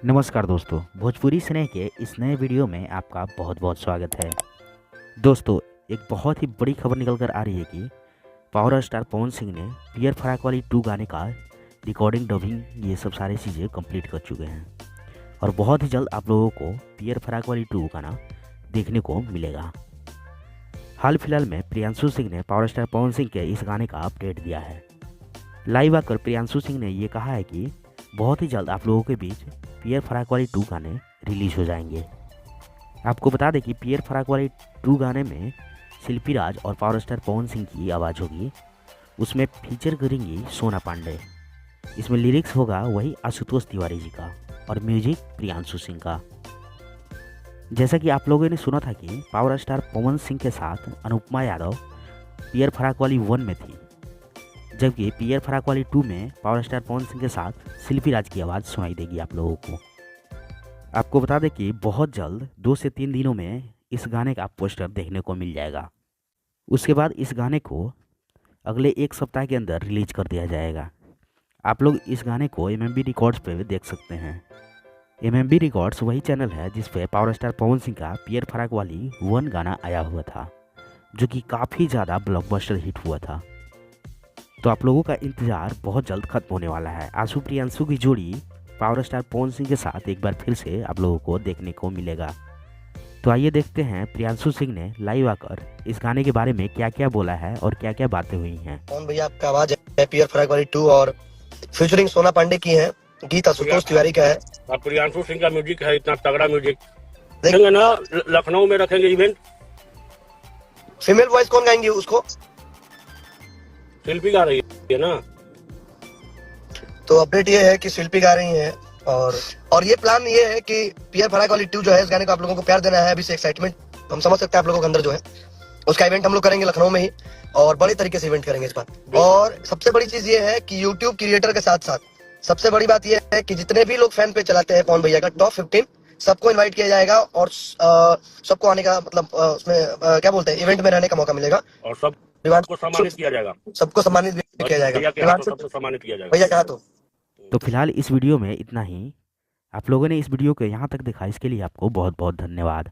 नमस्कार दोस्तों, भोजपुरी सिने के इस नए वीडियो में आपका बहुत बहुत स्वागत है। दोस्तों, एक बहुत ही बड़ी खबर निकल कर आ रही है कि पावर स्टार पवन सिंह ने पियर फराक वाली 2 गाने का रिकॉर्डिंग, डबिंग ये सब सारी चीज़ें कंप्लीट कर चुके हैं और बहुत ही जल्द आप लोगों को पियर फराक वाली 2 गाना देखने को मिलेगा। हाल फिलहाल में प्रियांशु सिंह ने पावर स्टार पवन सिंह के इस गाने का अपडेट दिया है। लाइव आकर प्रियांशु सिंह ने ये कहा है कि बहुत ही जल्द आप लोगों के बीच पियर फराक वाली 2 गाने रिलीज हो जाएंगे। आपको बता दें कि पियर फराक वाली 2 गाने में शिल्पी राज और पावर स्टार पवन सिंह की आवाज़ होगी। उसमें फीचर करेंगी सोना पांडे। इसमें लिरिक्स होगा वही आशुतोष तिवारी जी का और म्यूजिक प्रियांशु सिंह का। जैसा कि आप लोगों ने सुना था कि पावर स्टार पवन सिंह के साथ अनुपमा यादव पियर फराक वाली 1 में थी, जबकि पियर फराक वाली 2 में पावर स्टार पवन सिंह के साथ शिल्पी राज की आवाज़ सुनाई देगी आप लोगों को। आपको बता दें कि बहुत जल्द 2 से 3 दिनों में इस गाने का पोस्टर देखने को मिल जाएगा। उसके बाद इस गाने को अगले 1 सप्ताह के अंदर रिलीज कर दिया जाएगा। आप लोग इस गाने को MMB रिकॉर्ड्स पे भी देख सकते हैं। MMB रिकॉर्ड्स वही चैनल है जिस पे पावर स्टार पवन सिंह का पियर फराक वाली 1 गाना आया हुआ था, जो कि काफ़ी ज़्यादा ब्लॉकबस्टर हिट हुआ था। तो आप लोगों का इंतज़ार बहुत जल्द खत्म होने वाला है। आशु प्रियांशु की जोड़ी पावर स्टार पवन सिंह के साथ एक बार फिर से आप लोगों को देखने को मिलेगा। तो आइए देखते हैं प्रियांशु सिंह ने लाइव आकर इस गाने के बारे में क्या क्या बोला है और क्या क्या बातें हुई हैं। कौन भैया आपका आवाज है पियर फराक वाली 2 और फीचरिंग सोना पांडे की है, गीत आशुतोष तिवारी का है और प्रियांशु सिंह का म्यूजिक है। इतना तगड़ा म्यूजिक देखेंगे ना, लखनऊ में रखेंगे इवेंट। फीमेल वॉइस कौन गाएंगे उसको? शिल्पी गा रही है ना। तो अपडेट ये है कि शिल्पी गा रही हैं और ये प्लान ये है कि पियर फराक वाली 2 जो है इस गाने को आप लोगों को प्यार देना है। अभी से एक्साइटमेंट हम समझ सकते हैं आप लोगों के अंदर जो है, उसका इवेंट हम लोग करेंगे लखनऊ में ही और बड़े तरीके से इवेंट करेंगे इस बार। और सबसे बड़ी चीज ये है कि यूट्यूब क्रिएटर के साथ साथ सबसे बड़ी बात यह है कि जितने भी लोग फैन पे चलाते हैं पवन भैया का टॉप 15 सबको इनवाइट किया जाएगा और सबको आने का मतलब उसमें क्या बोलते हैं, इवेंट में रहने का मौका मिलेगा और सबको सम्मानित किया जाएगा। सबको सम्मानित भी किया जाएगा। सबको सम्मानित किया जाएगा भैया कहा तो फिलहाल इस वीडियो में इतना ही। आप लोगों ने इस वीडियो को यहाँ तक देखा, इसके लिए आपको बहुत बहुत धन्यवाद।